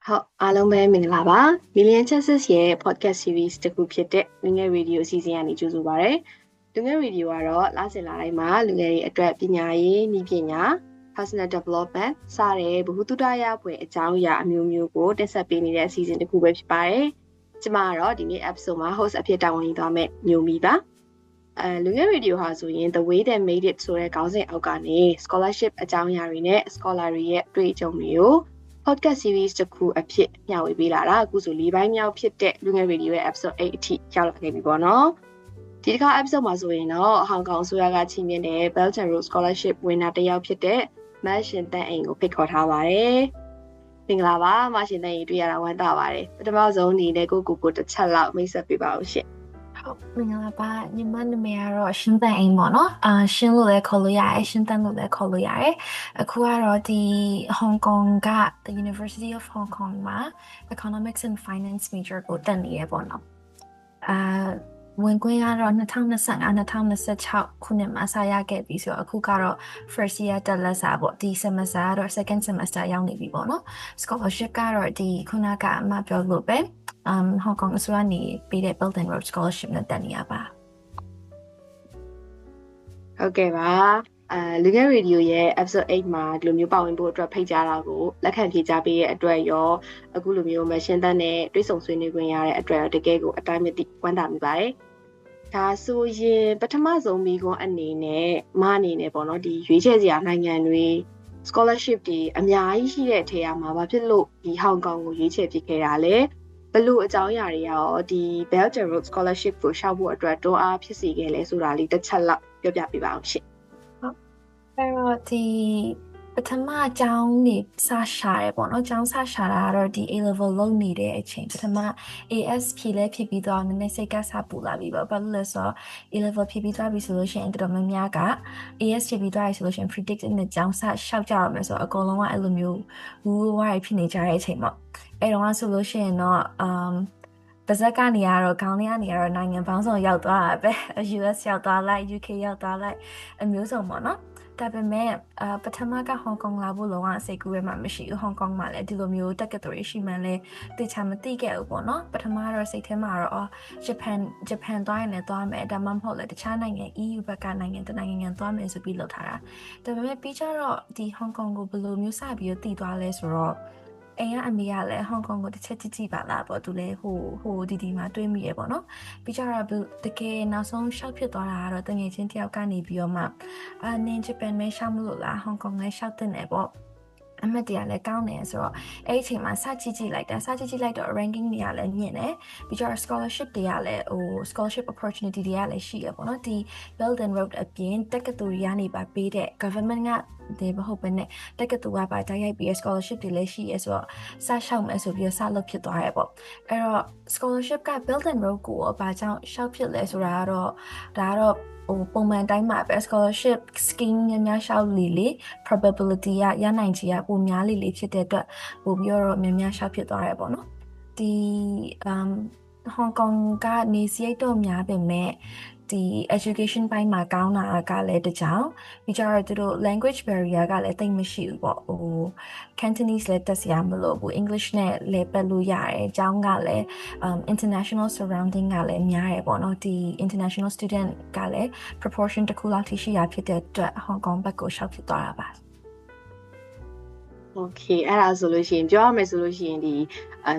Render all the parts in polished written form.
ဟုတ်အားလုံးပဲမင်္ဂလာပါ Million Chances ရဲ့ podcast series တစ်ခုဖြစ်တဲ့လူငယ် radio အစီအစဉ်ကနေကြိုဆိုပါရစေလူငယ် radio ကတော့လစဉ်လာတိုင်းမှာလူငယ်တွေအတွက်ပညာရေးနည်းပညာ personal development စတဲ့ဗဟုသုတရဖွယ်အကြောင်းအရာအမျိုးမျိုးကိုတင်ဆက်ပေးနေတဲ့အစီအစဉ်တစ်ခုပဲဖြစ်ပါတယ်ကျွန်မကတော့ဒီနေ့ episode မှာ host အဖြစ်တာဝန်ယူသွားမယ့်မျိုးမီပါလူငယ် radio ဟာဆိုရင် The Way That Made It ဆိုတဲ့ခေါင်းစဉ်အောက်ကနေ scholarship အကြောင်းအရာတွေနဲ့ scholar တွေရဲ့တွေ့အကြုံတွေကို podcast series တစ်ခုအဖြစ်မျှဝေပေးလာတာအခုဆို၄ပိုင်းမြောက်ဖြစ်တဲ့လူငယ် radio ရဲ့ episode 8အထိရောက်လာခဲ့ပြီပေါ့နော်ဒီတစ်ခါ episode မှာဆိုရင်တော့ဟောင်ကောင်အစိုးရကချီးမြှင့်တဲ့ Belt and Road Scholarship winner တစ်ယောက်ဖြစ်တဲ့မရှင်တန်းအိမ်ကိုဖိတ်ခေါ်ထားပါတယ်မင်္ဂလာပါမရှင်တန်းအိမ်တွေ့ရတာဝမ်းသာပါတယ်ပထမဆုံးဒီနဲ့ကိုတစ်ချက်လောက်မိတ်ဆက်ပေးပါဦးရှင်ဟုတ်မင်္ဂလာပါညီမနာမည်ကတော့ရှင်တန်အိမ်ပေါ့နော်ရှင်းလို့လည်းခေါ်လို့ရတယ်ရှင်တန်လို့လည်းခေါ်လို့ရတယ်အခုကတော့ဒီ Hong Kong က The University of Hong Kong မှာ Economics and Finance major ကိုတက်နေရပေါ့နော်ဝင်ခွင့်ကတော့2025-2026ခုနှစ်မှာစရခဲ့ပြီဆိုတော့အခုကတော့ first year တက်လက်စာပေါ့ဒီ semester ကတော့ second semester ရောက်နေပြီပေါ့နော် scholarship ကတော့ဒီခုနကအမပြောလို့ပဲ Hong Kong အစိုးရနေပေးတဲ့ Belt and Road Scholarship နဲ့တက်နေရပါဟုတ်ကဲ့ပါလူငယ် radio ရဲ့ episode 8မှာဒီလိုမျိုးပါဝင်ဖို့အတွက်ဖိတ်ကြားတာကိုလက်ခံဖြေကြားပေးတဲ့အတွက်ရောအခုလိုမျိုးမရှင်းတဲ့နဲ့တွေ့ဆုံဆွေးနွေးခွင့်ရတဲ့အတွက်တကယ်ကိုအတိုင်းမသိဝမ်းသာမိပါတယ်ဒါဆိုရင်ပထမဆုံးမိခွန်းအနေနဲ့မအနေနဲ့ပေါ့နော်ဒီရွေးချယ်စရာနိုင်ငံတွေ scholarship တွေအများကြီးရှိတဲ့အထက်မှာဘာဖြစ်လို့ဒီဟောင်ကောင်ကိုရွေးချယ်ဖြစ်ခဲ့တာလဲဘလို့အကြောင်းအရာတွေရောဒီ Belt and Road Scholarship ကိုရှောက်ဖို့အတွက်တွန်းအားဖြစ်စေခဲ့လဲဆိုတာလေးတစ်ချက်လောက်ပြောပြပေးပါအောင်ရှင်အဲ့တော့ဒီပထမအကြောင်းနေစရှာရပေါ့နော်အကြောင်းစရှာတာကတော့ဒီ A level လုံးနေတဲ့အချိန်ပထမ AS ဖြည့်လဲဖြည့်ပြီးတော့နည်းနည်းစိတ်ကစားပူလာပြီပေါ့ဘာလို့လဲဆိုတော့ A level ဖြည့်ပြီးသွားပြီဆိုလို့ရှိရင်တော်တော်များများက AS ဖြည့်ပြီးသွားပြီဆိုလို့ရှိရင် predict နဲ့အကြောင်းစရှောက်ကြရမယ်ဆိုတော့အကုန်လုံးကအဲ့လိုမျိုးဝူဝါးဖြစ်နေကြတဲ့အချိန်ပေါ့အဲ့တော့ဆိုလို့ရှိရင်တော့ပါဇက်ကနေရတော့ခေါင်းလေးကနေရတော့နိုင်ငံပေါင်းစုံရောက်သွားတာပဲ US ရောက်သွားလိုက် UK ရောက်သွားလိုက်အမျိုးစုံပေါ့နော်ဒါပေမဲ့ပထမကဟောင်ကောင်လာဖို့လုံးဝအစိတ်ကူးရမှာမရှိဘူးဟောင်ကောင်မှာလည်းဒီလိုမျိုးတက္ကသိုလ်ရှိမှလည်းတေချာမသိခဲ့ဘူးပေါ့နော်ပထမတော့စိတ်ထဲမှာတော့ဂျပန်သွားရင်လည်းသွားမယ်ဒါမှမဟုတ်လည်းတခြားနိုင်ငံ EU ဘက်ကနိုင်ငံတနိုင်ငံသွားမယ်ဆိုပြီးလုပ်ထားတာဒါပေမဲ့ပြီးကြတော့ဒီဟောင်ကောင်ကိုဘယ်လိုမျိုးစပြီးတော့တည်သွားလဲဆိုတော့အိမ်ကအမေကလည်းဟောင်ကောင်ကိုတစ်ချက်ကြည့်ပါလားပေါ့သူလည်းဟိုဒီမှာတွေးမိရပေါ့နော်ပြီးကြတော့တကယ်နောက်ဆုံးရှောက်ဖြစ်သွားတာကတော့တငယ်ချင်းတယောက်ကနေပြီးတော့မှနင်ဂျပန်မဲရှောက်မလို့လားဟောင်ကောင်လည်းရှောက်တဲ့နယ်ပေါ့အမတ်တရားလည်းကောင်းတယ်ဆိုတော့အဲ့ဒီအချိန်မှာစကြည့်လိုက်တော့ ranking တွေကလည်းမြင့်တယ်ပြီးတော့ scholarship တွေကလည်းscholarship opportunity တွေကလည်းရှိရပေါ့နော်ဒီ Belt and Road အပြင်တက္ကသိုလ်တွေကနေပါပေးတဲ့ government ကဒီမဟုတ်ဘဲနဲ့တက္ကသိုလ်ကပါတိုက်ရိုက်ပြီး scholarship တွေလည်းရှိရဆိုတော့စရှောက်မယ်ဆိုပြီးစလုပ်ဖြစ်သွားရပေါ့အဲ့တော့ scholarship က Belt and Road ကိုဘာကြောင့်ရှောက်ဖြစ်လဲဆိုတာကတော့ဒါကတော့ပုံမှန်တိုင်းမှာပဲ scholarship scheme များရှောက်လေ probability ရနိုင်ခြေပိုများလေဖြစ်တဲ့အတွက်ပိုပြီးတော့များရှောက်ဖြစ်သွားရပေါ့နော်ဒီဟောင်ကောင်ကနေစရိတ်တော့များပေမဲ့ဒီ education ပိုင်းမှာကောင်းတာကလည်းတကြောင်ပြီးကြတော့သူတို့ language barrier ကလည်းတိတ်မရှိဘူးပေါ့Cantonese လည်းတက်စရာမလိုဘူး English နဲ့လည်းပတ်လို့ရတယ်အကြောင်းကလည်း international surrounding ကလည်းများရပေါ့နော်ဒီ international student ကလည်း proportion တစ်ခုလောက်ထိရှိရဖြစ်တဲ့အတွက် Hong Kong ဘက်ကိုရှောက်ဖြစ်သွားတာပါOkay အဲ့ဒါဆိုလို့ရှိရင်ပြောရမယ်ဆိုလို့ရှိရင်ဒီ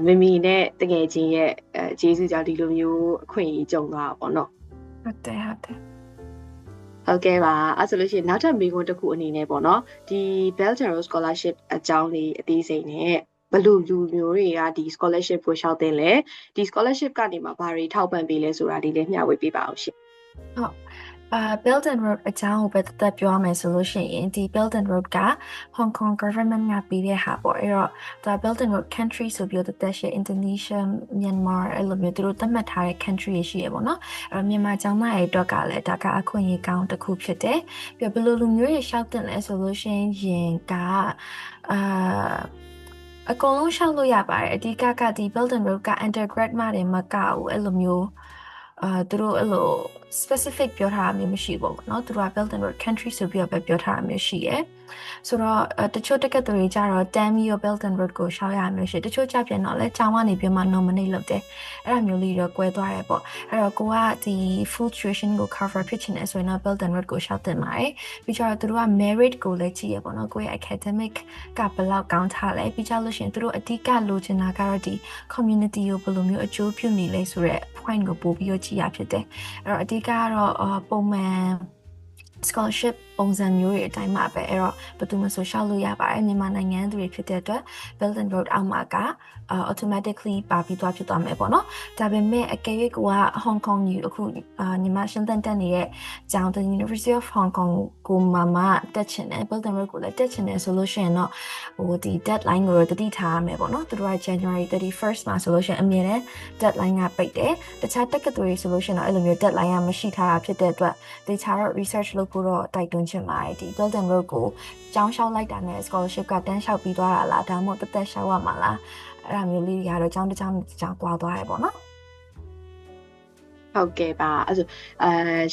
မမီနဲ့တကယ်ချင်းရဲ့ဂျေစုကြောင့်ဒီလိုမျိုးအခွင့်အရေးကြုံသွားတာပေါ့နော်ဟုတ်တယ်ဟုတ်ကဲ့ပါအဲ့ဆိုလို့ရှိရင်နောက်ထပ်မိခွန်းတစ်ခုအနေနဲ့ပေါ့နော်ဒီ Belt and Road Scholarship အကြောင်းလေးအသေးစိတ်နဲ့ဘလို့လူမျိုးတွေကဒီ scholarship ကိုရှောက်တင်လဲဒီ scholarship ကနေမှာဘာတွေထောက်ပံ့ပေးလဲဆိုတာဒီလည်းမျှဝေပေးပါအောင်ရှင်ဟုတ် Belt and Road အကြောင်းကိုပဲတက်ပြောရမယ်ဆိုလို့ရှိရင်ဒီ Belt and Road က Hong Kong government ကပေးတဲ့ဟာပေါ့အဲ့တော့ဒါ Belt and Road country ဆိုပြီးတော့တက်ရှိ Indonesia Myanmar အဲ့လိုမျိုးသူတို့သတ်မှတ်ထားတဲ့ country ရှိရပေါ့နော်အဲ့မြန်မာကျောင်းသားတွေအတွက်ကလည်းဒါကအခွင့်အရေးကောင်းတစ်ခုဖြစ်တယ်ပြီးတော့ဘယ်လိုလူမျိုးတွေရှောက်တင်လဲဆိုလို့ရှိရင်အကုန်လုံးရှောက်လို့ရပါတယ်အဓိကဒီ Belt and Road က undergrad မှာတွေမကဘူးအဲ့လိုမျိုး သူတို့အဲ့လို specific ပြောထားတာမျိုးမရှိဘူးပေါ့နော်သူတို့က Belt and Road country ဆိုပြီးတော့ပဲပြောထားတာမျိုးရှိတယ်ဆိုတော့တချို့တက္ကသိုလ်တွေကျတော့တမ်းပြီးတော့ Belt and Road ကိုရှောက်ရမျိုးရှိတချို့ကြပြန်တော့လဲကျောင်းကနေပြီးမှ nominate လုပ်တယ်အဲ့ဒါမျိုးလေးတော့ကွဲသွားတယ်ပေါ့အဲ့တော့ကိုကဒီ full tuition ကို cover ဖြစ်ချင်တယ်ဆိုရင်တော့ Belt and Road ကိုရှောက်တင်ပါတယ်ပြီးတော့သူတို့က merit ကိုလည်းကြည့်ရပေါ့နော်ကိုရဲ့ academic ကဘယ်လောက်ကောင်းထားလဲပြီးကြလို့ရှိရင်သူတို့အဓိကလိုချင်တာကတော့ဒီ community ကိုဘယ်လိုမျိုးအကျိုးပြုနေလဲဆိုတော့ point ကိုပို့ပြီးတော့ကြည့်ရဖြစ်တယ်အဲ့တော့အဓိကကတော့ပုံမှန် scholarship ပုံစံမျိုးတွေအတိုင်းမှာပဲအဲ့တော့ဘယ်သူမှဆိုရှောက်လို့ရပါတယ်မြန်မာနိုင်ငံသူတွေဖြစ်တဲ့အတွက် Belt and Road အောက်မှာကautomatically ပါပြီးသွားဖြစ်သွားမယ်ပေါ့နော်ဒါပေမဲ့အကယ်၍ကိုက Hong Kong ယူအခုညီမရှင်းတက်နေတဲ့ကျောင်း The University of Hong Kong ကိုမှတက်ချင်တယ် Belt and Road ကိုလည်းတက်ချင်တယ်ဆိုလို့ရှိရင်တော့ဟိုဒီ deadline ကိုတတိထားရမယ်ပေါ့နော်သူတို့က January 31st မှာဆိုလို့ရှိရင်အမြဲတမ်း deadline ကပိတ်တယ်တခြားတက္ကသိုလ်တွေဆိုလို့ရှိရင်တော့အဲ့လိုမျိုး deadline ကမရှိထားတာဖြစ်တဲ့အတွက်တခြားတော့ research လုပ်ဖို့တော့တိုက်တွန်းချင်ပါတယ်ဒီ Belt and Road ကိုကျောင်းလျှောက်လိုက်တာနဲ့ scholarship ကတန်းလျှောက်ပြီးသွားတာလားဒါမှမဟုတ်တက်လျှောက်ရမှာလားအဲ့ဒါမျိုးလေးတွေကတော့ကျောင်းတစ်ကျောင်းကွာသွားတယ်ပေါ့နော်ဟုတ်ကဲ့ပါအဲ့ဆို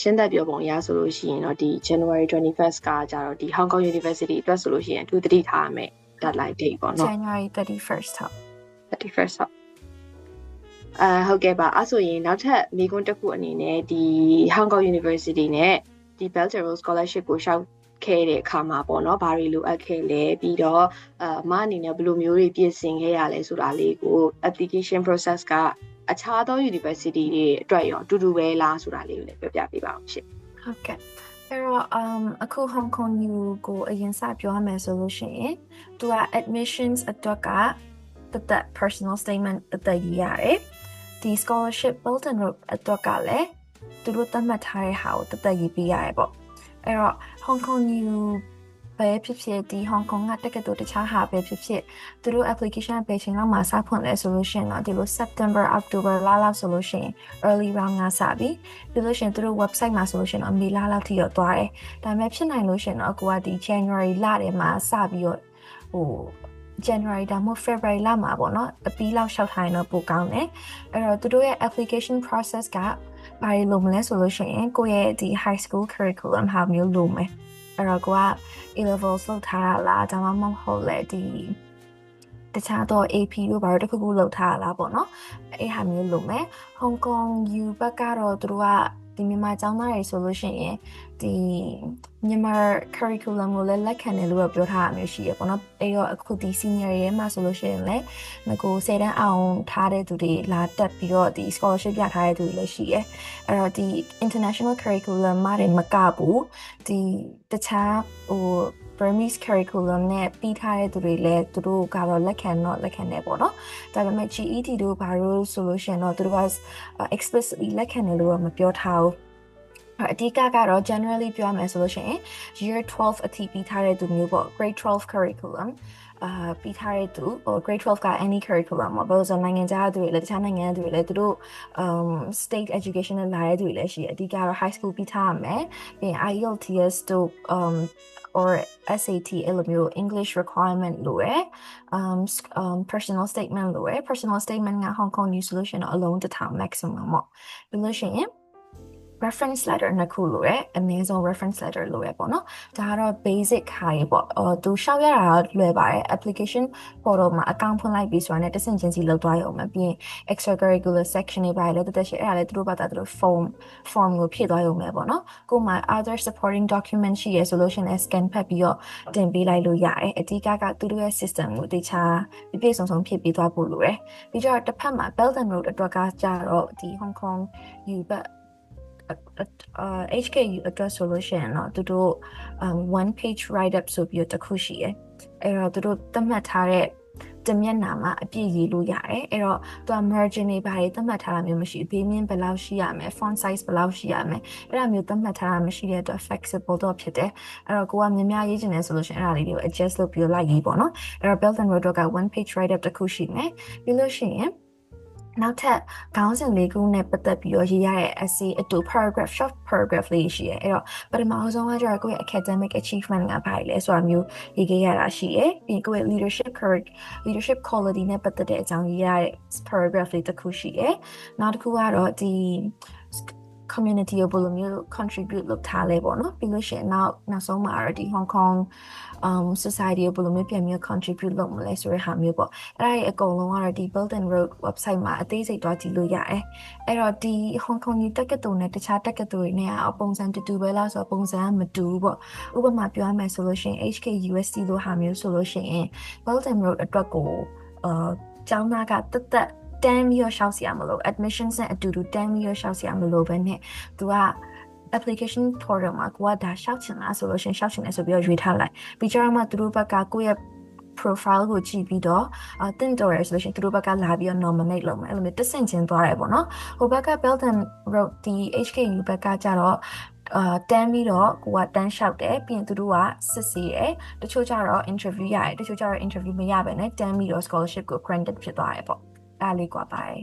ရှင်းသက်ပြောပုံအရဆိုလို့ရှိရင်တော့ဒီ January 21st ကကြတော့ဒီ Hong Kong University အတွက်ဆိုလို့ရှိရင်အထူးသတိထားရမယ် deadline date ပေါ့နော် January 31st ဟုတ် 31st ဟုတ်ဟုတ်ကဲ့ပါအဲ့ဆိုရင်နောက်ထပ်မိကွန်းတစ်ခုအနေနဲ့ဒီ Hong Kong University နဲ့ဒီ Belt and Road Scholarship ကိုရှောက်ခဲ့တဲ့အခါမှာပေါ့နော်ဘာတွေလိုအပ်ခဲ့လဲပြီးတော့အမအနေနဲ့ဘယ်လိုမျိုးတွေပြင်ဆင်ခဲ့ရလဲဆိုတာလေးကို application process ကအခြားသော university တွေအတွက်ရောအတူတူပဲလားဆိုတာလေးကိုလည်းပြောပြပေးပါအောင်ရှင်ဟုတ်ကဲ့အဲ့တော့အခု Hong Kong U ကိုအရင်စပြောရမယ်ဆိုလို့ရှိရင်သူက admissions အတွက်ကတ personal statement တရေးရတယ်ဒီ scholarship Belt and Road အတွက်ကလည်းသူတို့သတ်မှတ်ထားတဲ့ဟာကိုတရေးပေးရတယ်ပေါ့အဲ့တော့ Hong Kong U ပဲဖြစ်ဖြစ်ဒီ Hong Kong ကတက္ကသိုလ်တခြားဟာပဲဖြစ်ဖြစ်သူတို့ application ပဲချိန်လောက်မှာစဖွင့်လဲဆိုလို့ရှိရင်တော့ဒီလို September October လလောက်ဆိုလို့ရှိရင် early round ကစပြီးလို့ရှိရင်သူတို့ website မှာဆိုလို့ရှိရင်တော့မေလလောက်ထိရောက်သွားတယ်ဒါပေမဲ့ဖြစ်နိုင်လို့ရှိရင်တော့ကိုကဒီ January လထဲမှာစပြီးတော့ဟိုJanuary ဒါမှမဟုတ် February လမှာပေါ့နော်အပြီးလောက်ရှောက်ထားရင်တော့ပိုကောင်းတယ်အဲ့တော့သူတို့ရဲ့ application process ကဘာလို့မလဲဆိုလို့ရှိရင်ကိုယ့်ရဲ့ဒီ high school curriculum ဟာမျိုးလို့မယ်အဲ့တော့ကိုက A levels လောက်ထားတာလားဒါမှမဟုတ်လေဒီတခြားတော့ AP တို့ဘာလို့တစ်ခုခုလောက်ထားတာလားပေါ့နော်အဲ့ဟာမျိုးလို့မယ် Hong Kong U ဘက်ကတော့သူတို့ကဒီမြန်မာကျောင်းသားတွေဆိုလို့ရှိရင်ဒီမြန်မာ curriculum ကိုလည်းလက်ခံတယ်လို့ပြောထားတာမျိုးရှိရပေါ့နော်အဲ့တော့အခုဒီ senior တွေမှာဆိုလို့ရှိရင်လည်းငကို10တန်းအောင်ထားတဲ့သူတွေလာတက်ပြီးတော့ဒီ scholarship ရထားတဲ့သူတွေလည်းရှိရဲအဲ့တော့ဒီ international curriculum မှာတွေမကဘူးဒီတခြားဟိုBurmese curriculum နဲ့ပြီးထားတဲ့သူတွေလည်းသူတို့ကတော့လက်ခံတယ်ပေါ့နော်ဒါပေမဲ့ GED တို့ဘာလို့ဆိုလို့ရှိရင်တော့သူတို့က explicitly လက်ခံတယ်လို့မပြောထားဘူးအဓိကကတော့ generally ပြောမယ်ဆိုလို့ရှိရင် year 12အထိပြီးထားတဲ့သူမျိုးပေါ့ grade 12 curriculum ပြီးထားတဲ့သူgrade 12က any curriculum ပေါ့ဘာလို့ဆိုနိုင်ငံခြားသူတွေလည်းတခြားနိုင်ငံသူတွေလည်းသူတို့state education နဲ့လာတဲ့သူတွေလည်းရှိတယ်အဓိကတော့ high school ပြီးထားရမယ်ပြီးရင် IELTS တို့or SAT အဲ့လိုမျိုး English requirement လို့ရယ်personal statement လို့ရယ် personal statement က Hong Kong New Solution အလုံးတစ်ထောင် maximum ပေါ့ပြီးလို့ရှိရင်reference letter နှစ်ခုလိုရယ်အနည်းဆုံး reference letter လိုရယ်ပေါ့နော်ဒါကတော့ basic ဟာရေပေါ့သူရှောက်ရတာလွယ်ပါတယ် application portal မှာ account ဖွင့်လိုက်ပြီးဆိုတာနဲ့တဆင့်ချင်းစီလောက်သွားရုံပဲပြီးရင် extracurricular section တွေပါတယ်လည်းတက်ရှိအဲ့ဒါလည်းသူတို့ဘာသာသူတို့ form ကိုဖြည့်သွားရုံပဲပေါ့နော်ကိုမှ other supporting document ရှိရယ်ဆိုလို့ရှိရင် scan ဖတ်ပြီးတော့တင်ပေးလိုက်လို့ရတယ်အဓိကကသူတို့ရဲ့ system ကိုတခြားပြည့်စုံစုံဖြည့်ပေးသွားဖို့လိုရယ်ပြီးတော့တစ်ဖက်မှာ Belt and Road အတွက်ကကြတော့ဒီ Hong Kong U ဘက်HKU အတွက်ဆိုလို့ရှိရင်တော့သူတို့one page write up ဆိုပြီးတော့တစ်ခုရှိရယ်အဲ့တော့သူတို့သတ်မှတ်ထားတဲ့တမျက်နှာမှာအပြည့်ရေးလို့ရတယ်အဲ့တော့သူက margin တွေဘာတွေသတ်မှတ်ထားတာမျိုးမရှိဘူးဘေးမြင့်ဘယ်လောက်ရှိရမယ် font size ဘယ်လောက်ရှိရမယ်အဲ့ဒါမျိုးသတ်မှတ်ထားတာမရှိတဲ့အတွက် flexible တော့ဖြစ်တယ်အဲ့တော့ကိုကများများရေးချင်တယ်ဆိုလို့ရှိရင်အဲ့ဒါလေးတွေကို adjust လုပ်ပြီးလိုက်ရေးပေါ့နော်အဲ့တော့ Belt and Road က one page write up တစ်ခုရှိမယ်ပြီးလို့ရှိရင်နောက်ထပ်ခေါင်းစဉ်လေးခုနဲ့ပတ်သက်ပြီးတော့ရေးရတဲ့ essay အတူ paragraph short paragraph လေးရှိရဲအဲ့တော့ပထမဆုံးကကျတော့ကိုယ့်ရဲ့ academic achievement ကဘာလဲဆိုတာမျိုးရေးခဲ့ရတာရှိရဲပြီးကိုယ့်ရဲ့ leadership quality နဲ့ပတ်သက်တဲ့အကြောင်းရေးရတဲ့ paragraph လေးတစ်ခုရှိရဲနောက်တစ်ခုကတော့ဒီ community ကိုဘယ်လိုမျိုး contribute လုပ်ထားလဲပေါ့နော်ပြီးလို့ရှိရင်နောက်ဆုံးမှာဒီ Hong Kong society ကိုဘယ်လိုမျိုးပြန်ပြီး contribute လုပ်မလဲဆိုတဲ့ဟာမျိုးပေါ့အဲ့ဒါတွေအကုန်လုံးကတော့ဒီ Belt and Road website မှာအသေးစိတ်တော့ကြည့်လို့ရတယ်အဲ့တော့ဒီ Hong Kong တက္ကသိုလ်နဲ့တခြားတက္ကသိုလ်တွေနဲ့ပုံစံတူပဲလားဆိုတော့ပုံစံကမတူဘူးပေါ့ဥပမာပြောရမယ်ဆိုလို့ရှိရင် HKUST လို့ဟာမျိုးဆိုလို့ရှိရင် Belt and Road အတွက်ကိုကျောင်းသားကတက်တန်းပြီးတော့ရှောက်စီရမလို့ admissions နဲ့အတူတူတန်းပြီးတော့ရှောက်စီရမလို့ပဲနဲ့သူက application portal မှာကိုကဒါရှောက်ချင်လားဆိုလို့ရှောက်ချင်တယ်ဆိုပြီးတော့ရွေးထားလိုက်ပြီးကြတော့သူတို့ဘက်ကကိုယ့်ရဲ့ profile ကိုကြည့်ပြီးတော့တင်တော်ရဆိုလို့ရှိရင်သူတို့ဘက်ကလာပြီးတော့ nominate လုပ်မယ်အဲ့လိုမျိုးတက်ဆင့်ချင်းသွားတယ်ပေါ့နော်ဟိုဘက်က Belt and Road ဒီ HKU ဘက်ကကြတော့တန်းပြီးတော့ကိုကတန်းလျှောက်တယ်ပြီးရင်သူတို့ကစစ်ဆေးတယ်တချို့ကျတော့ interview ရတယ်တချို့ကျတော့ interview မရဘဲနဲ့တန်းပြီးတော့ scholarship ကို granted ဖြစ်သွားတယ်ပေါ့အဲ့လေးกว่าပါတယ်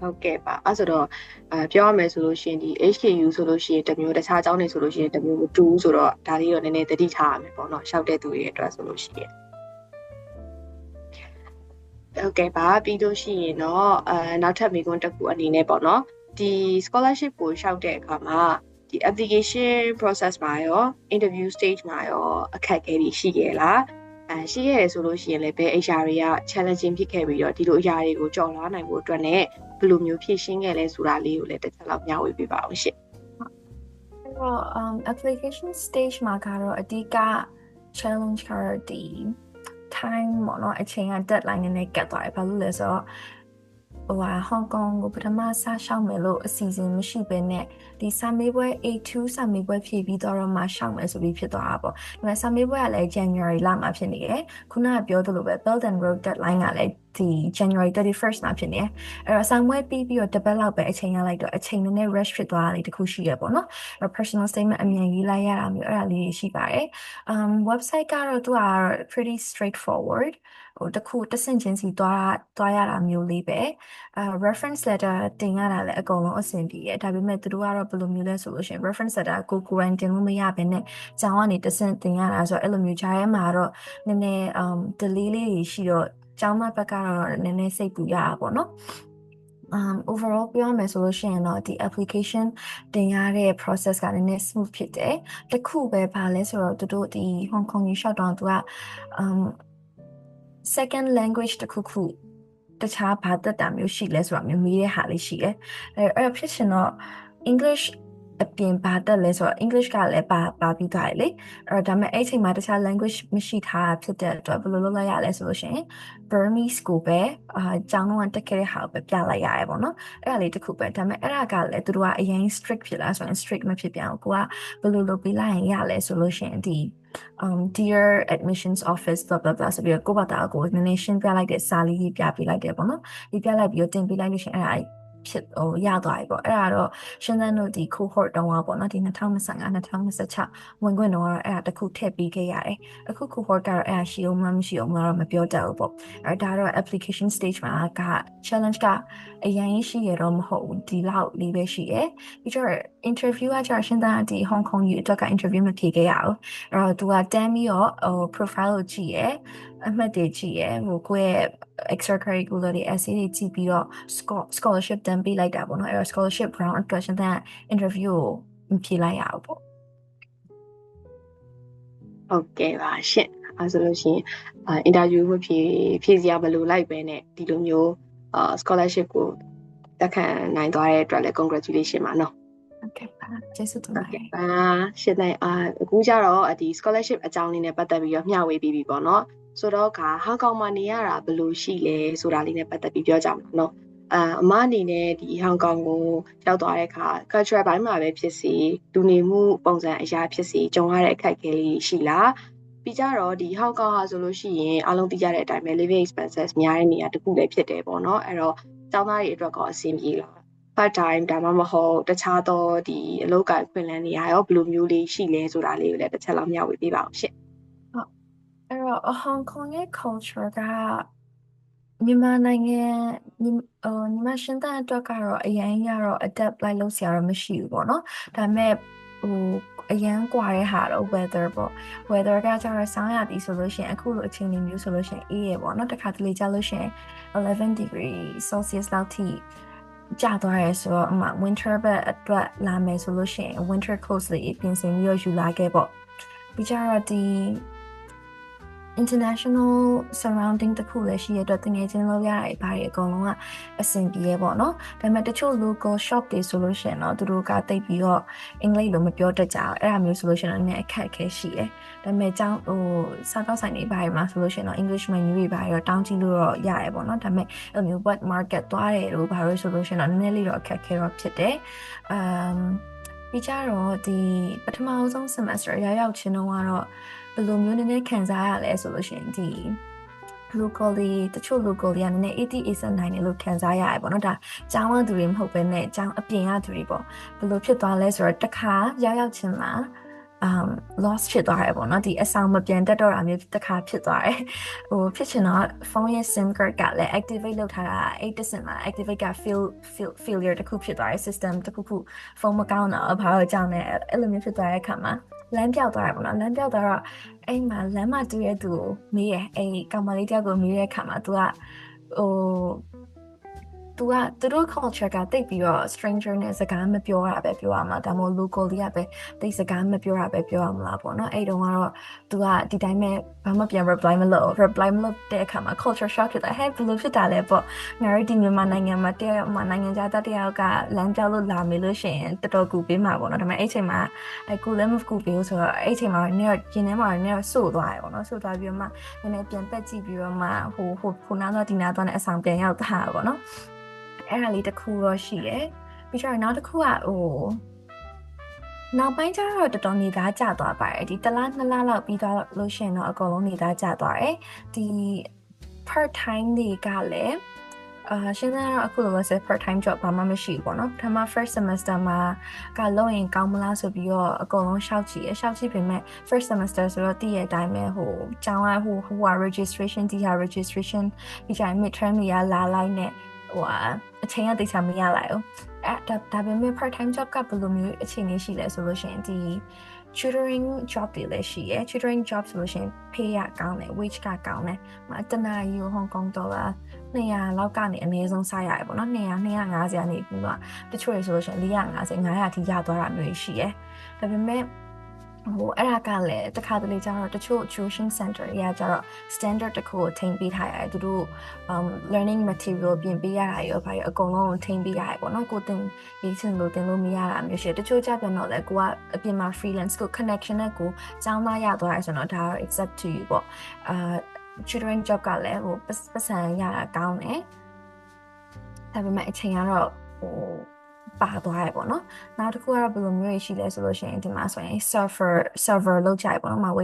ဟုတ်ကဲ့ပါအဲ့ဆိုတော့ပြောရမယ်ဆိုလို့ရှိရင်ဒီ HKU ဆိုလို့ရှိရင်တစ်မျိုးတခြားအကြောင်းတွေဆိုလို့ရှိရင်တစ်မျိုးတူဆိုတော့ဒါလေးတော့နည်းနည်းသတိထားရမယ်ပေါ့နော်ရှောက်တဲ့သူတွေအတွက်ဆိုလို့ရှိရင်ဟုတ်ကဲ့ပါပြီးလို့ရှိရင်တော့နောက်ထပ်မိကွန်းတစ်ခုအနေနဲ့ပေါ့နော်ဒီ scholarship ကိုရှောက်တဲ့အခါမှာဒီ application process မှာရော interview stage မှာရောအခက်အခဲတွေရှိခဲ့လားရှိခဲ့တယ်ဆိုလို့ရှိရင်လည်းဘယ် HR တွေက challenging ဖြစ်ခဲ့ပြီးတော့ဒီလိုအရာတွေကိုကြော်လွှားနိုင်ဖို့အတွက်နဲ့ဘယ်လိုမျိုးဖြည့်ရှင်းခဲ့လဲဆိုတာလေးကိုလည်းတစ်ချက်လောက်မျှဝေပေးပါအောင်ရှင့်အဲ့တော့ application stage မှာကတော့အဓိက challenge ကတော့ဒီ time ပေါ့နော်အချိန်က deadline နဲ့ကတ်သွားတယ်ဘာလို့လဲဆိုတော့ဟောင်ကောင်ကိုပထမစရှောက်မယ်လို့အစီအစဉ်မရှိဘဲနဲ့ဒီစာမေးပွဲ A2 စာမေးပွဲဖြည့်ပြီးတော့မှရှောက်မယ်ဆိုပြီးဖြစ်သွားတာပေါ့။ဒါပေမဲ့စာမေးပွဲကလည်း January လမှာဖြစ်နေတယ်။ခုနကပြောသလိုပဲ Belt and Road deadline ကလည်းဒီ January 31st မှာဖြစ်နေတယ်။အဲ့တော့စာမေးပွဲပြီးတော့ develop လောက်ပဲအချိန်ရလိုက်တော့အချိန်နည်းနည်း rush ဖြစ်သွားတာလေးတခုရှိရပေါ့နော်။အဲ့ personal statement အမြန်ရေးလိုက်ရတာမျိုးအဲ့ဒါလေးရှိပါတယ်။ website ကတော့သူက pretty straightforward တခုတဆင့်ချင်းစီသွားရတာမျိုးလေးပဲreference letter တင်ရတာလည်းအကုန်လုံးအဆင်ပြေတယ်ဒါပေမဲ့သူတို့ကတော့ဘယ်လိုမျိုးလဲဆိုလို့ရှိရင် reference letter ကိုယ်တိုင်တင်လို့မရဘဲနဲ့ကျောင်းကနေတဆင့်တင်ရတာဆိုတော့အဲ့လိုမျိုးဂျားထဲမှာတော့နည်းနည်းdelay လေးတွေရှိတော့ကျောင်းမဘက်ကတော့နည်းနည်းစိတ်ပူရတာပေါ့နော်overall ပြောရမယ်ဆိုလို့ရှိရင်တော့ဒီ application တင်ရတဲ့ process ကနည်းနည်း smooth ဖြစ်တယ်တခုပဲပါလဲဆိုတော့တို့ဒီ Hong Kong ကြီး shut down သူကsecond language တခုတခြားဘာသက်တာမျိုးရှိလဲဆိုတာမျိုးမေးတဲ့ဟာလေးရှိတယ်အဲ့ဖြစ်ရှင်တော့ English အပြင်ဘာတက်လဲဆိုတော့ English ကလည်းပါပြီးသွားတယ်လေအဲ့ဒါပေမဲ့အဲ့ချိန်မှာတခြား language မရှိထားဖြစ်တဲ့အတွက်ဘယ်လိုလုပ်လိုက်ရလဲဆိုလို့ရှိရင် Burmese ကိုပဲကျောင်းတော့တက်ခဲ့တဲ့ဟာကိုပဲပြလိုက်ရတယ်ပေါ့နော်အဲ့ဒါလေးတစ်ခုပဲဒါပေမဲ့အဲ့ဒါကလည်းသူတို့ကအရင် strict ဖြစ်လားဆိုရင် strict မဖြစ်ပြန်ဘူးကိုကဘယ်လိုလုပ်ပြီးလိုက်ရင်ရလဲဆိုလို့ရှိရင်ဒီ dear admissions office blah blah blah ဆိုပြီးကိုဘာတာကိုနည်းနည်းရှင်းပြလိုက်တဲ့စာလေးပြပေးလိုက်တယ်ပေါ့နော်ဒီပြလိုက်ပြီးတော့တင်ပေးလိုက်လို့ရှိရင်အဲ့ဒါဖြစ်ရသွားပြီပေါ့အဲ့ဒါတော့ရှင်းသန်းတို့ဒီ cohort တုန်းကပေါ့နော်ဒီ2025 2026ဝင်ခွင့်တော့အဲ့ဒါတခုထည့်ပေးခဲ့ရတယ်အခု cohort ကတော့အဲ့ဒါရှိအောင်မရှိအောင်တော့မပြောတတ်ဘူးပေါ့အဲ့ဒါတော့ application stage မှာက challenge ကအရင်ရှိရတော့မဟုတ်ဘူးဒီလောက်လေးပဲရှိရပြီးတော့ interview ကကျရှင်းသန်းဒီ Hong Kong ကြီးအတွက်က interview မဖြေခဲ့ရဘူးအဲ့တော့သူကတန်းပြီးတော့profile ကိုကြည့်ရအမှတ်တွေကြည့်ရကိုယ့်ရဲ့ extracurricular တွေ essay တွေကြည့်ပြီးတော့ scholarship တန်းပေးလိုက်တာပေါ့နော်အဲ့တော့ scholarship round အတွက်ရှင်းတဲ့ interview ကိုဖြေလိုက်ရအောင်ပေါ့ဟုတ်ကဲ့ပါရှင့်အဲဆိုလို့ရှိရင်interview ကိုဖြေစရာဘယ်လိုလိုက်ပဲနဲ့ဒီလိုမျိုးscholarship ကိုတက်ခံနိုင်သွားတဲ့အတွက်လည်း congratulation ပါနော်ဟုတ်ကဲ့ပါကျေးဇူးတင်ပါတယ်ရှင်းတဲ့အခုကျတော့ဒီ scholarship အကြောင်းလေးနဲ့ပတ်သက်ပြီးတော့မျှဝေပြီးပြီပေါ့နော်ဆိုတော့ဟောင်ကောင်မှာနေရတာဘယ်လိုရှိလဲဆိုတာလေးနဲ့ပတ်သက်ပြီးပြောကြမှာနော်အမအနေနဲ့ဒီဟောင်ကောင်ကိုရောက်သွားတဲ့အခါ cultural ဘိုင်းမှာပဲဖြစ်စီလူနေမှုပုံစံအရာဖြစ်စီကြုံရတဲ့အခက်အခဲလေးရှိလားပြီးကြတော့ဒီဟောင်ကောင်ဟာဆိုလို့ရှိရင်အားလုံးသိကြတဲ့အတိုင်းပဲ living expenses များတဲ့နေရာတစ်ခုလည်းဖြစ်တယ်ပေါ့နော်အဲ့တော့ကျောင်းသားတွေအတွက်ကောအဆင်ပြေလား part time ဒါမှမဟုတ်တခြားသောဒီအလုပ်ကိုင်ခွင့်လန်းနေရရောဘယ်လိုမျိုးလေးရှိလဲဆိုတာလေးကိုလည်းတစ်ချက်လောက်မျှဝေပေးပါအောင်ရှင့်ဟုတ်အဲ့တော့ Hong Kong ရဲ့ culture ကမြန်မာနိုင်ငံမြန်မာရှင်းတဲ့အတွက်ကတော့အရင်ကတော့ adapt လိုက်လို့ဆရာတော့မရှိဘူးပေါ့နော်ဒါပေမဲ့အရန်ကွာတဲ့ဟာတော့ weather ပေါ့ weather ကကျတော့ဆောင်းရာသီဆိုလို့ရှိရင်အခုလိုအချိန်မျိုးဆိုလို့ရှိရင်အေးရပေါ့နော်တခါတလေကြာလို့ရှိရင်11 degree Celsius လောက်ထိ ကြာသွားရဲဆိုတော့winter ဘက်အတွက်လာမယ်ဆိုလို့ရှိရင် winter clothes လေးပြင်ဆင်ပြီးတော့ယူလာခဲ့ပေါ့ပြီးကြတော့ဒီ international surrounding တခုလည်းရှိရတော့တကယ်ချင်းလို့ရတာဘာတွေအကုန်လုံးကအဆင်ပြေရပေါ့နော်ဒါပေမဲ့တချို့ local shop တွေဆိုလို့ရှိရင်တော့သူတို့ကတိတ်ပြီးတော့အင်္ဂလိပ်လိုမပြောတတ်ကြအောင်အဲ့ဒါမျိုးဆိုလို့ရှိရင်လည်းအခက်အခဲရှိတယ်ဒါပေမဲ့ကျောင်းစားတော့ဆိုင်တွေဘာတွေမှာဆိုလို့ရှိရင်တော့ English menu တွေဘာတွေတော့တောင်းကြည့်လို့တော့ရရပေါ့နော်ဒါပေမဲ့အဲ့လိုမျိုး wet market သွားတယ်လို့ဘာလို့ဆိုလို့ရှိရင်တော့နည်းနည်းလေးတော့အခက်အခဲတော့ဖြစ်တယ်ပြီးကြတော့ဒီပထမဆုံး semester ရောက်ချင်းတော့ကတော့ဘယ်လိုမျိုးနည်းနည်းခံစားရလဲဆိုလို့ရှိရင်ဒီ local တချို့ local တွေကနည်းနည်း80-89နေလို့ခံစားရရပေါ့နော်ဒါကျောင်းဝသူတွေမဟုတ်ဘဲနဲ့ကျောင်းအပြင်ရသူတွေပေါ့ဘယ်လိုဖြစ်သွားလဲဆိုတော့တစ်ခါရောက်ချင်းမှာlost ဖြစ်သွားတယ်ပေါ့နော်ဒီအဆောင်မပြန်တတ်တော့တာမျိုးတစ်ခါဖြစ်သွားတယ်ဖြစ်ချင်တော့ phone ရဲ့ sim card ကလည်း activate လုပ်ထားတာ8%မှာ activate က failure တခုဖြစ်သွားတယ် system တခုဖုန်းမကောင်းတော့ဘာလို့ကြောင်းလဲအဲ့လိုမျိုးဖြစ်သွားတဲ့အခါမှာလမ်းပြောက်သွားတယ်ပေါ့နော်လမ်းပြောက်သွားတော့အဲ့မှာလမ်းမတူရဲ့သူကိုမေးရအဲ့ကောင်မလေးတယောက်ကိုမေးတဲ့အခါမှာ तू ကသူတို့ culture ကတိတ်ပြီးတော့ stranger နဲ့စကားမပြောရပဲပြောရမှာဒါမှမဟုတ် local တွေကပဲတိတ်စကားမပြောရပဲပြောရမလားပေါ့နော်အဲ့တုန်းကတော့ तू ကဒီတိုင်းပဲဘာမှပြန် reply မလုပ်တဲ့အခါမှာ culture shock ဖြစ်တာဟဲ့ဘယ်လိုဖြစ်တာလဲပေါ့ငါတို့ဒီမြန်မာနိုင်ငံမှာတယောက်မှနိုင်ငံခြားသားတယောက်ကလမ်းပြောက်လို့လာမေးလို့ရှိရင်တော်တော်ကူပေးမှာပေါ့နော်ဒါပေမဲ့အဲ့ချိန်မှာကူလည်းမကူပေးဘူးဆိုတော့အဲ့ချိန်မှာနည်းတော့ကျင်းထဲမှာနည်းတော့စို့သွားတယ်ပေါ့နော်စို့သွားပြီးတော့မှနည်းနည်းပြန်ပက်ကြည့်ပြီးတော့မှဟိုနားတော့ဒီနားတော့နဲ့အဆောင်ပြန်ရောက်တာပေါ့နော်အဲ့ဒါလေးတစ်ခုတော့ရှိတယ်ပြီးတော့နောက်တစ်ခုကနောက်ပိုင်းကျတော့တော်တော်နေသားကျသွားပါတယ်ဒီတစ်လနှစ်လလောက်ပြီးတော့လို့ရှိရင်တော့အကုန်လုံးနေသားကျသွားတယ်ဒီ part time တွေကလည်းရှင်းတော့အခုလိုဆို part time job ဘာမှမရှိဘူးပေါ့နော်ပထမ first semester မှာကလုံးရင်ကောင်းမလားဆိုပြီးတော့အကုန်လုံးရှောက်ကြည့်ပေမဲ့ first semester ဆိုတော့တည့်ရဲ့အတိုင်းပဲကျောင်းကregistration ဒီဟာ registration ပြီးကြရင် midterm တွေကလာလိုက်နဲ့အချိန်ကတိတ်ချမရလိုက်ဘူးဒါပေမဲ့ part time job ကဘယ်လိုမျိုးအချိန်လေးရှိလဲဆိုလို့ရှိရင်ဒီ tutoring job တွေလည်းရှိရယ် tutoring job ဆိုလို့ရှိရင် pay ရကောင်းတယ် wage ကကောင်းတယ်တနာရီကို Hong Kong dollar 200လောက်ကနေအနည်းဆုံးစားရတယ်ပေါ့နော်250ကနေပြီးတော့တချို့တွေဆိုလို့ရှိရင်450 500ထိရသွားတာမျိုးရှိရယ်ဒါပေမဲ့အဲ့ဒါကလည်းတစ်ခါတလေကျတော့တချို့ tuition center တွေကကျတော့ standard တစ်ခုကိုထိန်းပေးထားရတယ်သူတို့ learning material ပြင်ပေးရတာရောဘာရောအကုန်လုံးထိန်းပေးရတယ်ပေါ့နော်ကိုတင်ရေးချင်လို့တင်လို့မရတာမျိုးရှိတယ်တချို့ကြပြန်တော့လည်းကိုကအပြင်မှာ freelance ကို connection နဲ့ကိုကျောင်းသားရသွားရဆိုတော့ဒါ accept to you ပေါ့tutoring job ကလည်းပတ်စံရတာကောင်းတယ်ဒါပေမဲ့အချိန်ကတော့ပါသွားရပေါ့နော်နောက်တစ်ခုကတော့ဘယ်လိုမျိုးရှိလဲဆိုလို့ရှိရင်ဒီမှာဆိုရင် server လောက်ကြရပေါ့နော်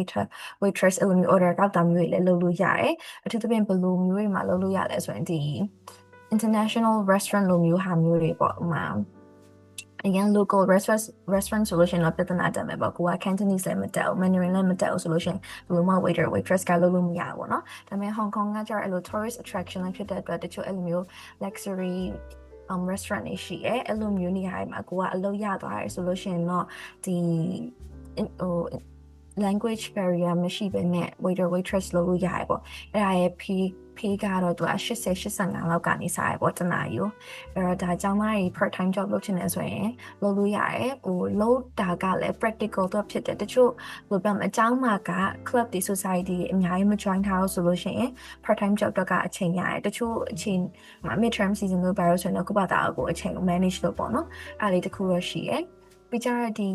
waitress အဲ့လိုမျိုး order ကောက်တာမျိုးတွေလည်းလုပ်လို့ရတယ်အထူးသဖြင့်ဘယ်လိုမျိုးတွေမှာလုပ်လို့ရလဲဆိုရင်ဒီ international restaurant လိုမျိုးဟာမျိုးတွေပေါ့အရင် local restaurant ဆိုလို့ရှိရင်တော့ပြဿနာတက်မယ်ပေါ့ကိုက Cantonese လည်းမတက်ဘူး Mandarin လည်းမတက်ဘူးဆိုလို့ရှိရင်ဘယ်လိုမှ waiter waitress ကလုပ်လို့မရဘူးပေါ့နော်ဒါပေမဲ့ Hong Kong ကကျတော့အဲ့လို tourist attraction လည်းဖြစ်တဲ့အတွက်တချို့အဲ့လိုမျိုး luxury restaurant တွေရှိရဲအဲ့လိုမျိုးနေရာတွေမှာကိုကအလုပ်ရသွားတယ်ဆိုလို့ရှိရင်တော့ဒီ language barrier မရှိဘဲနဲ့ waiter waitress လုပ်လို့ရတယ်ပေါ့အဲ့ဒါရဲ့ pay ကတော့သူက80-85လောက်ကနေစားရပေါ့တနာရီကိုအဲ့တော့ဒါကျောင်းသားတွေ part time job လုပ်ချင်တယ်ဆိုရင်လုပ်လို့ရတယ်လုပ်တာကလည်း practical တော့ဖြစ်တယ်တချို့ဘယ်လိုပြောမလဲအကျောင်းမှာက club တွေ society တွေအများကြီးမ join ထားလို့ဆိုလို့ရှိရင် part time job တော့ကအချိန်ရတယ်တချို့အချိန် midterm season လို့ပါလို့ဆိုရင်တော့ကိုယ့်ဘာသာကိုအချိန်ကို manage လုပ်ပေါ့နော်အဲ့လေးတစ်ခုတော့ရှိရဲပြီးကြတော့ဒီ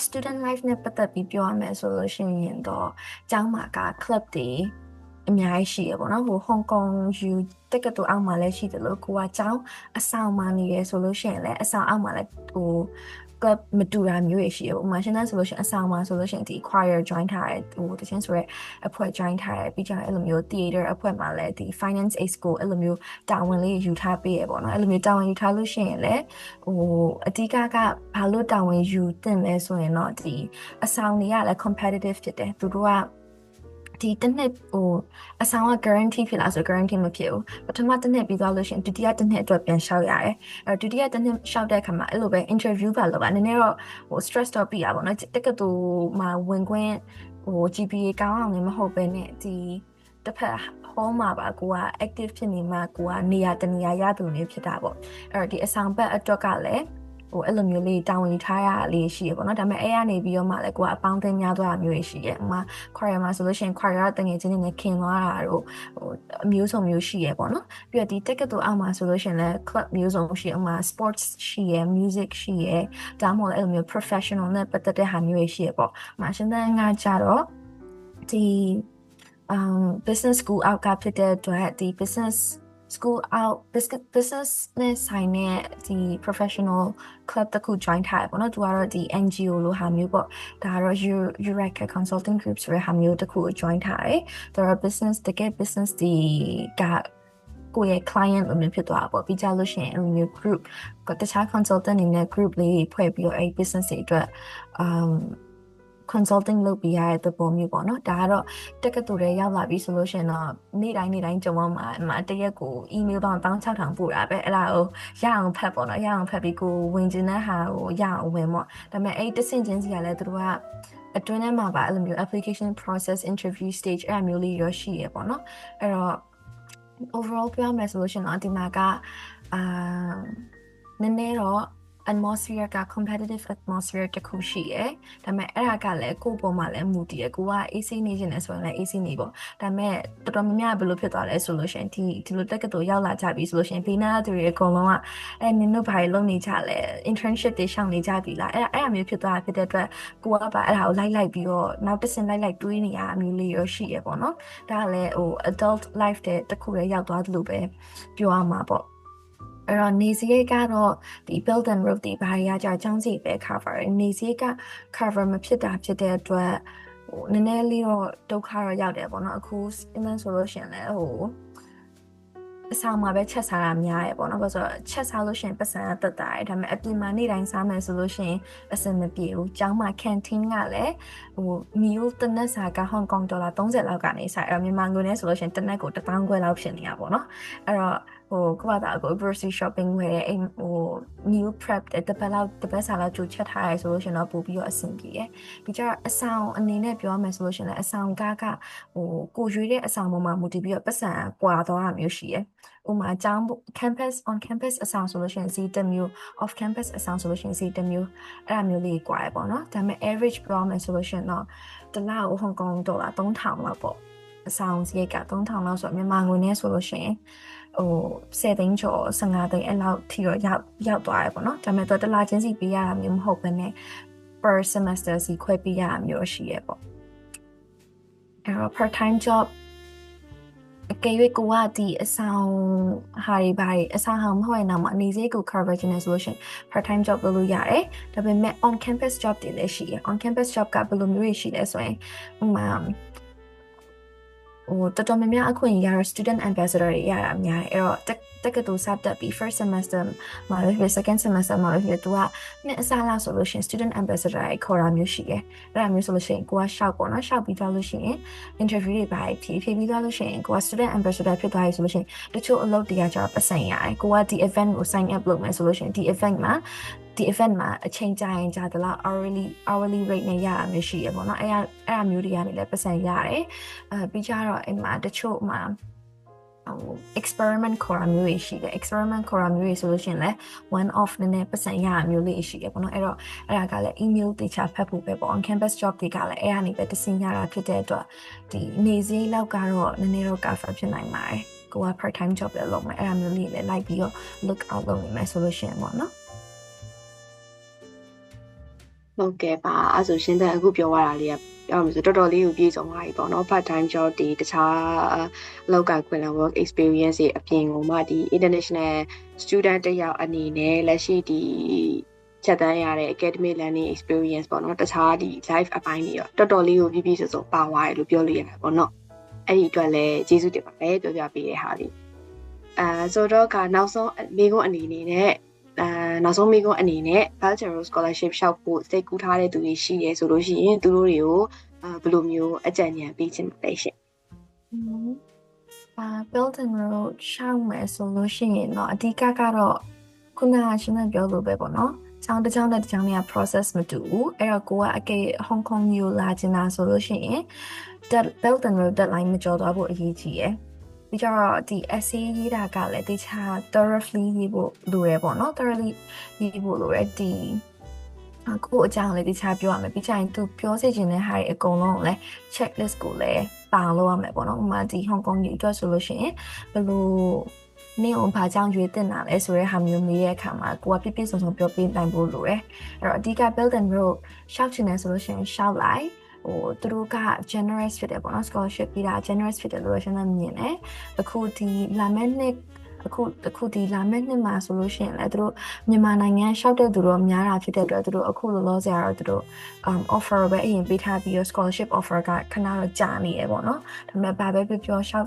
student life နဲ့ပတ်သက်ပြီးပြောရမယ်ဆိုလို့ရှိရင်တော့ကျောင်းမှာက club တွေအများကြီးရှိရပေါ့နော်Hong Kong U တက္ကသိုလ်အောက်မှာလည်းရှိတယ်လို့ကိုကကျောင်းအဆောင်မှာနေရဆိုလို့ရှိရင်လည်းအဆောင်အောက်မှာလည်း club မတူတာမျိုးတွေရှိရပေါ့ရှင်းတယ်ဆိုလို့ရှိရင်အဆောင်မှာဆိုလို့ရှိရင်ဒီ choir join ထားတယ်တချင်းဆိုရဲအဖွဲ့ join ထားတယ်ပြီးကြအဲ့လိုမျိုး theater အဖွဲ့မှာလည်းဒီ finance aid school အဲ့လိုမျိုးတာဝန်လေးယူထားပေးရပေါ့နော်အဲ့လိုမျိုးတာဝန်ယူထားလို့ရှိရင်လည်းအဓိကဘာလို့တာဝန်ယူတင်လဲဆိုရင်တော့ဒီအဆောင်တွေကလည်း competitive ဖြစ်တယ်သူတို့ကဒီတစ်နှစ်အဆောင်က guarantee ဖြစ်လားဆို guarantee မဖြစ်ဘူးပထမတစ်နှစ်ပြီးသွားလို့ရှိရင်ဒုတိယတစ်နှစ်အတွက်ပြန်လျှောက်ရတယ်ဒုတိယတစ်နှစ်လျှောက်တဲ့အခါမှာအဲ့လိုပဲ interview ပါလို့ပါနည်းနည်းတော့stress တော့ပြရပါတော့တက္ကသိုလ်မှာဝင်ခွင့်GPA ကောင်းအောင်လည်းမဟုတ်ပဲနဲ့ဒီ တစ်ဖက် home မှာပါကိုက active ဖြစ်နေမှကိုကနေရာတနေရာရသူနေဖြစ်တာပေါ့အဲ့တော့ဒီအဆောင်ဘက်အတွက်ကလည်းအဲ့လိုမျိုးလေးတာဝန်ယူထားရလေးရှိရပေါ့နော်ဒါပေမဲ့အဲ့ရနေပြီးတော့မှလည်းကိုကအပေါင်းအသင်းများသွားတာမျိုးရှိရဥမာ choir မှာဆိုလို့ရှိရင် choir တငယ်ချင်းတွေနဲ့ခင်သွားတာတို့အမျိုးစုံမျိုးရှိရပေါ့နော်ပြီးတော့ဒီတက္ကသိုလ်အောက်မှာဆိုလို့ရှိရင်လည်း club မျိုးစုံရှိရဥမာ sports ရှိရ music ရှိရဒါမှမဟုတ်အဲ့လိုမျိုး professional နဲ့ပတ်သက်တဲ့ဟာမျိုးရှိရပေါ့ရှင်းတဲ့ငါကြတော့ဒီ business school အောက်ကဖြစ်တဲ့အတွက်ဒီ business school out business နဲ့ဆိုင်တဲ့ဒီ professional club တခု join ထားရပေါ့နော်သူကတော့ဒီ NGO လိုဟာမျိုးပေါ့ဒါကတော့ Eureka Consulting Group ဆိုတဲ့ဟာမျိုးတခု join ထားတယ်သူကတော့ business တကယ် business ဒီကကိုယ့်ရဲ့ client လိုမျိုးဖြစ်သွားတာပေါ့ပြီးကြလို့ရှိရင်အဲ့လိုမျိုး group တခြား consultant တွေနဲ့ group လေးဖွဲ့ပြီးတော့အဲ့ business တွေအတွက်consulting လုပ်ပေးရတဲ့သဘောမျိုးပေါ့နော်ဒါကတော့တက္ကသိုလ်တွေရောက်လာပြီဆိုလို့ရှိရင်တော့နေ့တိုင်းကြုံမှာတရက်ကို email ပေါင်း16000ပို့တာပဲအဲ့ဒါကိုရအောင်ဖတ်ပေါ့နော်ရအောင်ဖတ်ပြီးကိုဝင်ကျင်တဲ့ဟာကိုရအောင်ဝင်ပေါ့ဒါပေမဲ့အဲ့တဆင့်ချင်းစီကလည်းသူတို့ကအတွင်းထဲမှာပါအဲ့လိုမျိုး application process interview stage အဲ့မျိုးလေးရရှိရပေါ့နော်အဲ့တော့ overall ပြောမယ်ဆိုလို့ရှိရင်တော့ဒီမှာကနည်းနည်းတော့ atmosphere က competitive atmosphere တခုရှိရယ်ဒါပေမဲ့အဲ့ဒါကလည်းကိုယ့်ပေါ်မှာလည်းမူတည်ရယ်ကိုက AC နေခြင်းနဲ့ဆိုရင်လည်း AC နေပေါ့ဒါပေမဲ့တော်တော်များများဘယ်လိုဖြစ်သွားလဲဆိုလို့ရှိရင်ဒီလိုတက္ကသိုလ်ရောက်လာကြပြီဆိုလို့ရှိရင်ဘေးနားသူတွေအကုန်လုံးကနင်တို့ဘာတွေလုပ်နေကြလဲ internship တွေရှောင်နေကြပြီလားအဲ့ဒါမျိုးဖြစ်သွားတာဖြစ်တဲ့အတွက်ကိုကပါအဲ့ဒါကိုလိုက်ပြီးတော့နောက်တစ်ဆင့်လိုက်တွေးနေရအမျိုးလေးရရှိရယ်ပေါ့နော်ဒါကလည်းadult life တဲ့တခုလည်းရောက်သွားသလိုပဲပြောရမှာပေါ့အဲ့တော့နေစရိတ်ကတော့ဒီ build and road ဒီဘာတွေကကြာကျောင်းစီပဲ cover နေစရိတ်က cover မဖြစ်တာဖြစ်တဲ့အတွက်နည်းနည်းလေးတော့ဒုက္ခတော့ရောက်တယ်ပေါ့နော်အခု student ဆိုလို့ရှိရင်လည်းအဆောင်မှာပဲချက်စားတာများရပေါ့နော်ဘာလို့ဆိုတော့ချက်စားလို့ရှိရင်ပတ်စံကတက်တာရဒါပေမဲ့အပြင်မှာနေ့တိုင်းစားမယ်ဆိုလို့ရှိရင်အဆင်မပြေဘူးကျောင်းမှာ canteen ကလည်းmeal တစ်နက်စာက Hong Kong dollar 30လောက်ကနေစအဲ့တော့မြန်မာငွေနဲ့ဆိုလို့ရှိရင်တစ်နက်ကို1000ခွဲလောက်ဖြစ်နေတာပေါ့နော်အဲ့တော့ကိုယ့်ဘာသာကို grocery shopping ဝယ်တဲ့meal prep တပတ်စာလောက်ကြိုချက်ထားရဲဆိုလို့ရှိရင်တော့ပို့ပြီးတော့အဆင်ပြေတယ်ပြီးကြအဆောင်အနေနဲ့ပြောမယ်ဆိုလို့ရှိရင်လည်းအဆောင်ကကိုရွေးတဲ့အဆောင်ပေါ်မှာမူတည်ပြီးတော့ပတ်စံကွာသွားတာမျိုးရှိတယ်ဥပမာကျောင်း campus on campus အဆောင်ဆိုလို့ရှိရင်စီတစ်မျိုး off campus အဆောင်ဆိုလို့ရှိရင်စီတစ်မျိုးအဲ့ဒါမျိုးလေးကွာရပေါ့နော်ဒါပေမဲ့ average ပြောမယ်ဆိုလို့ရှိရင်တော့တစ်လကို Hong Kong dollar 3000လောက်ပေါ့အဆောင်စရိတ်က3000လောက်ဆိုမြန်မာငွေနဲ့ဆိုလို့ရှိရင်10သိန်းကျော်15သိန်းအဲ့လောက်ထိတော့ရောက်သွားရပေါ့နော်ဒါပေမဲ့တော့တစ်လချင်းစီပေးရတာမျိုးမဟုတ်ဘဲနဲ့ per semester စီခွဲပေးရတာမျိုးရှိရပေါ့အဲ့တော့ part time job အကယ်၍ကိုကဒီအဆောင်ဟာတွေဘာတွေအဆောင်ဟာမဟုတ်ရင်တော့အနေစရိတ်ကို cover ချင်တယ်ဆိုလို့ရှိရင် part time job လုပ်လို့ရတယ်ဒါပေမဲ့ on campus job တွေလည်းရှိရ on campus job ကဘယ်လိုမျိုးရှိလဲဆိုရင်ဥပမာတော်တော်များများအခွင့်အရေးရတော့ student ambassador တွေရတာအများကြီးအဲ့တော့တက္ကသိုလ်စတက်ပြီး first semester မှာလည်း second semester မှာလည်းသူကနှစ်အစားလားဆိုလို့ရှိရင် student ambassador တွေခေါ်တာမျိုးရှိတယ်အဲ့ဒါမျိုးဆိုလို့ရှိရင်ကိုကရှောက်ပေါ့နော်ရှောက်ပြီးသွားလို့ရှိရင် interview တွေပါဖြေပြီးသွားလို့ရှိရင်ကိုက student ambassador ဖြစ်သွားပြီဆိုလို့ရှိရင်တချို့အလုပ်တွေကကျတော့ပတ်စံရတယ်ကိုကဒီ event ကို sign up လုပ်မယ်ဆိုလို့ရှိရင်ဒီ event မှာအချိန်ကြာရင်ကြာသလား hourly rate နဲ့ရတာမျိုးရှိရပေါ့နော်အဲ့ဒါမျိုးတွေကနေလည်းပတ်စံရတယ်ပြီးကြတော့အဲ့မှာတချို့မှာexperiment ခေါ်တာမျိုးရှိတယ် experiment ခေါ်တာမျိုးဆိုလို့ရှိရင်လည်း one off နည်းနည်းပတ်စံရတာမျိုးလေးရှိတယ်ပေါ့နော်အဲ့တော့အဲ့ဒါကလည်း email တေချာဖတ်ဖို့ပဲပေါ့ on campus job တွေကလည်းအဲ့ကနေပဲတစင်ရတာဖြစ်တဲ့အတွက်ဒီနေစရိတ်လောက်ကတော့နည်းနည်းတော့ cover ဖြစ်နိုင်ပါတယ်ကိုက part time job ပဲလုပ်မယ်အဲ့ဒါမျိုးလေးလည်းလိုက်ပြီးတော့ look out လုပ်နေမယ်ဆိုလို့ရှိရင်ပေါ့နော်ဟုတ်ကဲ့ပါအဲ့ဆိုရှင်းတဲ့အခုပြောရတာလေးကပြောမှဆိုတော်တော်လေးကိုပြည့်စုံသွားပြီပေါ့နော် part time job တွေတခြားလောက်ကခွင့်လန်း work experience တွေအပြင်ကိုမှဒီ international student တယောက်အနေနဲ့လက်ရှိဒီချက်တန်းရတဲ့ academic learning experience ပေါ့နော်တခြားဒီ live အပိုင်းတွေရောတော်တော်လေးကိုပြည့်စုံပါသွားတယ်လို့ပြောလို့ရတယ်ပေါ့နော်အဲ့ဒီအတွက်လည်းကျေးဇူးတင်ပါတယ်ပြောပြပေးတဲ့ဟာလေးဆိုတော့ကနောက်ဆုံးမိကုန်းအနေနဲ့နောက်ဆုံးမိကုန်းအနေနဲ့ Bachelor Scholarship လျှောက်ဖို့စိတ်ကူးထားတဲ့သူတွေရှိရဲဆိုလို့ရှိရင်သူတို့တွေကိုဘယ်လိုမျိုးအကြံဉာဏ်ပေးချင်လဲရှင်building road ရှောက်မယ်ဆိုလို့ရှိရင်တော့အဓိကကတော့ခုနကရှင်းပြပြောလို့ပဲပေါ့နော်ကျ ကျောင်းတစ်ကျောင်းနဲ့တစ်ကျောင်းတွေက process မတူဘူးအဲ့တော့ကိုကအကေဟောင်ကောင်မျိုးလာချင်တာဆိုလို့ရှိရင် Belt and Road deadline မကျော်သွားဖို့အရေးကြီးရယ်ပြီးတော့ဒီ essay ရေးတာကလည်းတခြား thoroughly ရေးဖို့လိုရပေါ့နော် thoroughly ရေးဖို့လိုရဒီကိုအကြောင်းလေးတခြားပြောရမယ်ပြီးကြရင်သူပြောစေချင်တဲ့ဟာတွေအကုန်လုံးကိုလည်း checklist ကိုလည်းပါလို့ရမယ်ပေါ့နော်ဥပမာဒီ Hong Kong ကြီးအတွက်ဆိုလို့ရှိရင်ဘယ်လိုနေအောင်ဘာကြောင့်ရွေးတင်တာလဲဆိုတဲ့ဟာမျိုးမေးတဲ့အခါမှာကိုကပြပြစုံစုံပြောပြနိုင်ဖို့လိုတယ်အဲ့တော့အဓိက Belt and Road ရှောက်ချင်တယ်ဆိုလို့ရှိရင်ရှောက်လိုက်သူတို့က generous ဖြစ်တယ်ပေါ့နော် scholarship ပြီးတာ generous ဖြစ်တယ်လို့ကျွန်တော်မြင်တယ်အခုဒီလာမယ့်နှစ်အခုဒီလာမယ့်နှစ်မှာဆိုလို့ရှိရင်လည်းသူတို့မြန်မာနိုင်ငံရှောက်တဲ့သူတို့များတာဖြစ်တဲ့အတွက်သူတို့အခုလောလောဆယ်ကတော့သူတို့offer ပဲအရင်ပေးထားပြီးတော့ scholarship offer ကခဏတော့ကြာနေရပေါ့နော်ဒါပေမဲ့ဘာပဲပြောရှော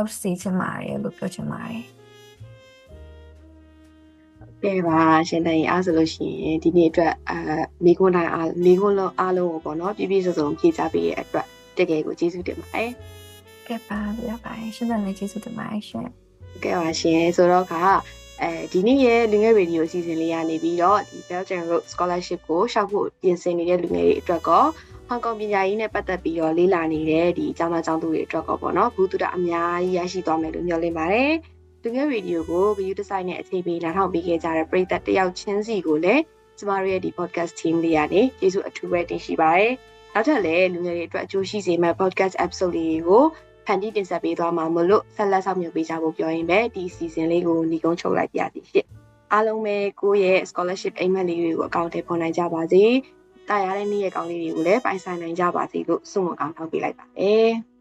က်စီချင်ပါတယ်လို့ပြောချင်ပါတယ်ကဲပါရှင်တန်အားဆိုလို့ရှိရင်ဒီနေ့အတွက်မိခွန်းတိုင်းမိခွန်းလုံးအားလုံးကိုပေါ့နော်ပြည့်စုံစုံဖြေချပေးတဲ့အတွက်တကယ်ကိုကျေးဇူးတင်ပါတယ်ကဲပါရပါတယ်ရှင်တန်လည်းကျေးဇူးတင်ပါတယ်ရှင်ကဲပါရှင်ဆိုတော့ဒီနေ့ရဲ့လူငယ်ရေဒီယိုအစီအစဉ်လေးကနေပြီးတော့ဒီ Belt and Road Scholarship ကိုရှောက်ဖို့ပြင်ဆင်နေတဲ့လူငယ်တွေအတွက်ကောဟောင်ကောင်ပညာရေးနဲ့ပတ်သက်ပြီးတော့လေ့လာနေတဲ့ဒီကျောင်းသားကျောင်းသူတွေအတွက်ကောပေါ့နော်ဘူးတူတာအများကြီးရရှိသွားမယ်လို့မျှော်လင့်ပါတယ်လူငယ်ရေဒီယိုကိုဂရုတစိုက်နဲ့အခြေပေးလာထောင်ပေးခဲ့ကြတဲ့ပရိသတ်တယောက်ချင်းစီကိုလည်းကျမတို့ရဲ့ဒီ podcast team လေးကနေကျေးဇူးအထူးပဲတင်ရှိပါတယ်နောက်ထပ်လည်းလူငယ်တွေအတွက်အကျိုးရှိစေမယ့် podcast episode လေးကိုဖန်တီးတင်ဆက်ပေးသွားမှာမလို့ဆက်လက်ဆောင်မြှောက်ပေးကြဖို့ပြောရင်ပဲဒီ season လေးကိုညီကုန်းချုပ်လိုက်ပါရစေရှင့်အားလုံးပဲကိုယ့်ရဲ့ scholarship အိမ်မက်လေးတွေကိုအကောင့်ထဲပေါ်နိုင်ကြပါစေတာယာတဲ့နေ့ရဲ့ကောင်းလေးတွေကိုလည်းပိုင်ဆိုင်နိုင်ကြပါစေလို့ဆုမွန်ကောင်းထောက်ပေးလိုက်ပါတယ်